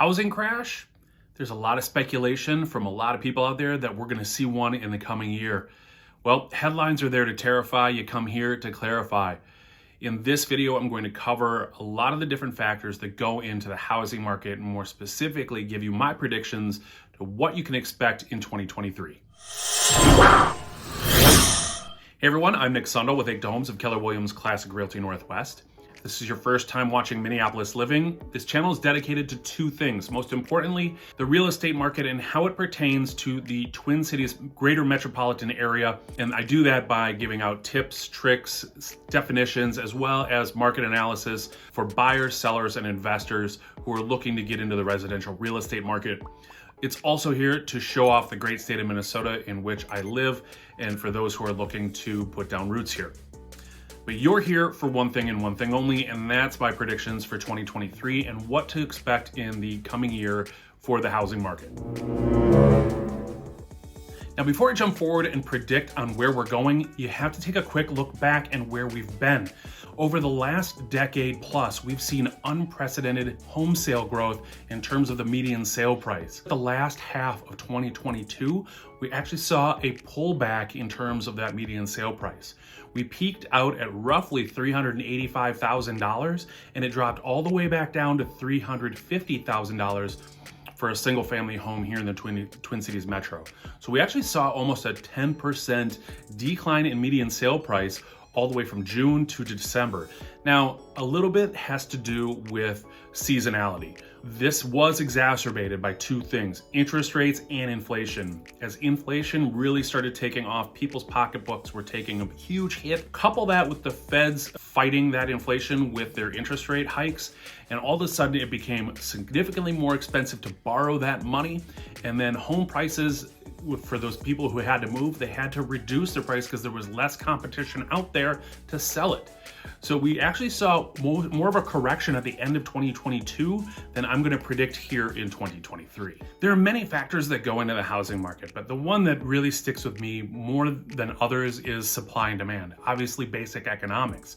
housing crash? There's a lot of speculation from a lot of people out there that we're going to see one in the coming year. Well, headlines are there to terrify. You come here to clarify. In this video, I'm going to cover a lot of the different factors that go into the housing market and more specifically give you my predictions to what you can expect in 2023. Hey everyone, I'm Nick Sundall with Acta Homes of Keller Williams Classic Realty Northwest. If this is your first time watching Minneapolis Living, this channel is dedicated to two things. Most importantly, the real estate market and how it pertains to the Twin Cities greater metropolitan area. And I do that by giving out tips, tricks, definitions, as well as market analysis for buyers, sellers, and investors who are looking to get into the residential real estate market. It's also here to show off the great state of Minnesota in which I live, and for those who are looking to put down roots here. But you're here for one thing and one thing only, and that's my predictions for 2023 and what to expect in the coming year for the housing market. Now, before I jump forward and predict on where we're going, you have to take a quick look back and where we've been. Over the last decade plus, we've seen unprecedented home sale growth in terms of the median sale price. The last half of 2022, we actually saw a pullback in terms of that median sale price. We peaked out at roughly $385,000 and it dropped all the way back down to $350,000 for a single family home here in the Twin Cities Metro. So we actually saw almost a 10% decline in median sale price all the way from June to December. Now, a little bit has to do with seasonality. This was exacerbated by two things, interest rates and inflation. As inflation really started taking off, people's pocketbooks were taking a huge hit. Couple that with the feds fighting that inflation with their interest rate hikes, and all of a sudden it became significantly more expensive to borrow that money, and then home prices, for those people who had to move, they had to reduce their price because there was less competition out there to sell it. So we actually saw more of a correction at the end of 2022 than I'm going to predict here in 2023. There are many factors that go into the housing market, but the one that really sticks with me more than others is supply and demand, obviously basic economics.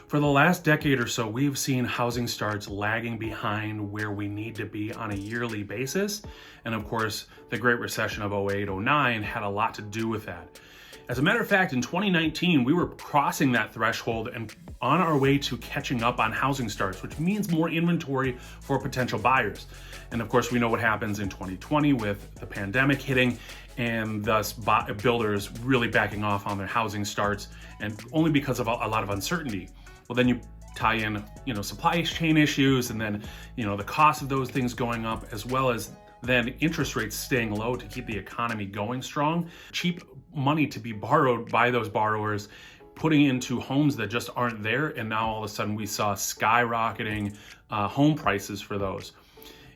For the last decade or so, we've seen housing starts lagging behind where we need to be on a yearly basis. And of course, the Great Recession of 08-09 had a lot to do with that. As a matter of fact, in 2019, we were crossing that threshold and on our way to catching up on housing starts, which means more inventory for potential buyers. And of course, we know what happens in 2020 with the pandemic hitting and thus builders really backing off on their housing starts, and only because of a lot of uncertainty. Well, then you tie in, supply chain issues, and then, the cost of those things going up, as well as then interest rates staying low to keep the economy going strong. Cheap money to be borrowed by those borrowers, putting into homes that just aren't there. And now all of a sudden we saw skyrocketing home prices for those.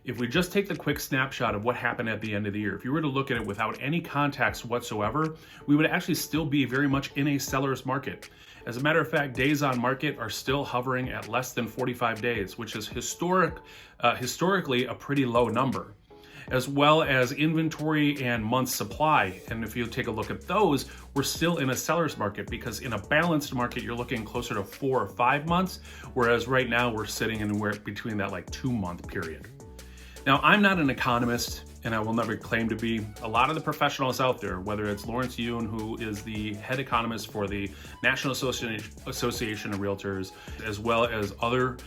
If we just take the quick snapshot of what happened at the end of the year, if you were to look at it without any context whatsoever, we would actually still be very much in a seller's market. As a matter of fact, days on market are still hovering at less than 45 days, which is historically a pretty low number, as well as inventory and months supply. And if you take a look at those, we're still in a seller's market, because in a balanced market, you're looking closer to 4 or 5 months, whereas right now we're sitting anywhere between that 2-month period. Now, I'm not an economist, and I will never claim to be. A lot of the professionals out there, whether it's Lawrence Yun, who is the head economist for the National Association of Realtors, as well as other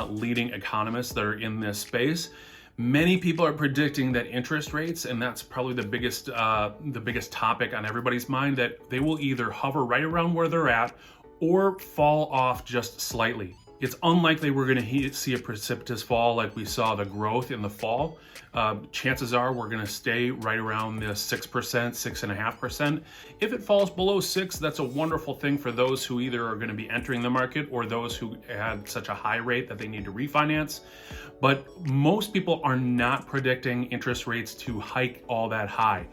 leading economists that are in this space, many people are predicting that interest rates, and that's probably the biggest topic on everybody's mind, that they will either hover right around where they're at or fall off just slightly. It's unlikely we're going to see a precipitous fall like we saw the growth in the fall. Chances are we're going to stay right around the 6%, 6.5%. If it falls below 6, that's a wonderful thing for those who either are going to be entering the market or those who had such a high rate that they need to refinance. But most people are not predicting interest rates to hike all that high.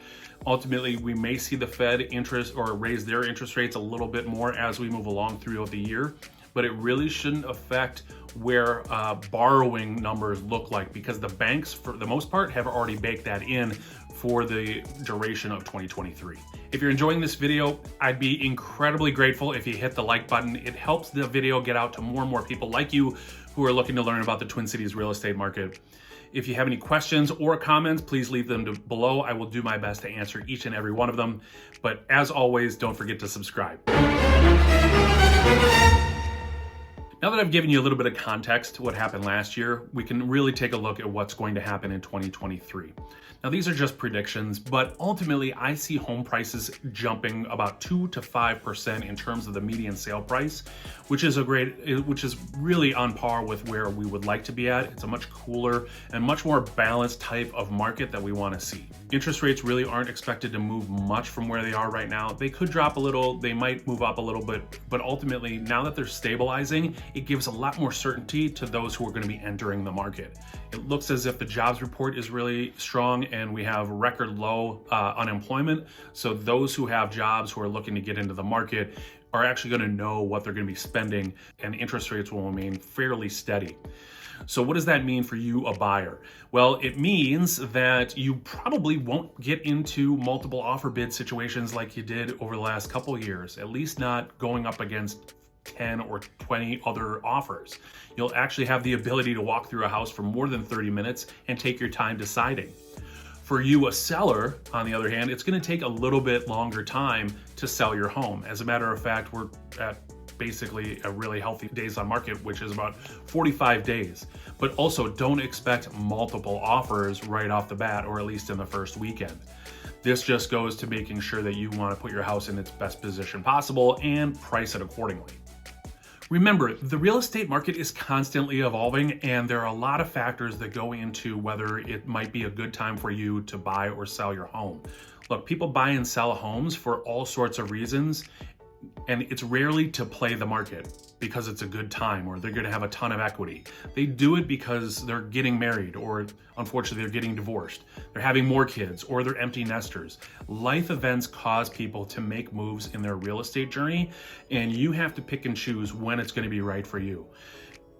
Ultimately, we may see the Fed raise their interest rates a little bit more as we move along throughout the year, but it really shouldn't affect where borrowing numbers look like, because the banks, for the most part, have already baked that in for the duration of 2023. If you're enjoying this video, I'd be incredibly grateful if you hit the like button. It helps the video get out to more and more people like you who are looking to learn about the Twin Cities real estate market. If you have any questions or comments, please leave them below. I will do my best to answer each and every one of them. But as always, don't forget to subscribe. Now that I've given you a little bit of context to what happened last year, we can really take a look at what's going to happen in 2023. Now, these are just predictions, but ultimately I see home prices jumping about 2 to 5% in terms of the median sale price, which is really on par with where we would like to be at. It's a much cooler and much more balanced type of market that we want to see. Interest rates really aren't expected to move much from where they are right now. They could drop a little, they might move up a little bit, but ultimately now that they're stabilizing, it gives a lot more certainty to those who are going to be entering the market. It looks as if the jobs report is really strong and we have record low unemployment. So those who have jobs who are looking to get into the market are actually going to know what they're going to be spending, and interest rates will remain fairly steady. So what does that mean for you, a buyer? Well, it means that you probably won't get into multiple offer bid situations like you did over the last couple of years, at least not going up against 10 or 20 other offers. You'll actually have the ability to walk through a house for more than 30 minutes and take your time deciding. For you, a seller, on the other hand, it's going to take a little bit longer time to sell your home. As a matter of fact, we're at basically a really healthy days on market, which is about 45 days. But also don't expect multiple offers right off the bat, or at least in the first weekend. This just goes to making sure that you want to put your house in its best position possible and price it accordingly. Remember, the real estate market is constantly evolving, and there are a lot of factors that go into whether it might be a good time for you to buy or sell your home. Look, people buy and sell homes for all sorts of reasons, and it's rarely to play the market because it's a good time or they're going to have a ton of equity. They do it because they're getting married, or unfortunately they're getting divorced. They're having more kids, or they're empty nesters. Life events cause people to make moves in their real estate journey, and you have to pick and choose when it's going to be right for you.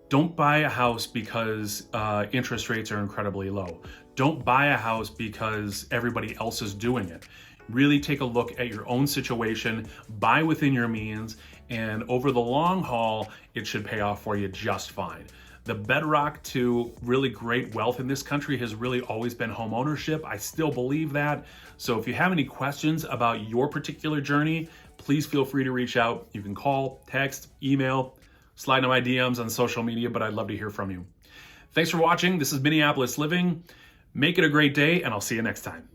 Don't buy a house because interest rates are incredibly low. Don't buy a house because everybody else is doing it. Really take a look at your own situation, buy within your means, and over the long haul, it should pay off for you just fine. The bedrock to really great wealth in this country has really always been home ownership. I still believe that. So if you have any questions about your particular journey, please feel free to reach out. You can call, text, email, slide into my DMs on social media, but I'd love to hear from you. Thanks for watching. This is Minneapolis Living. Make it a great day, and I'll see you next time.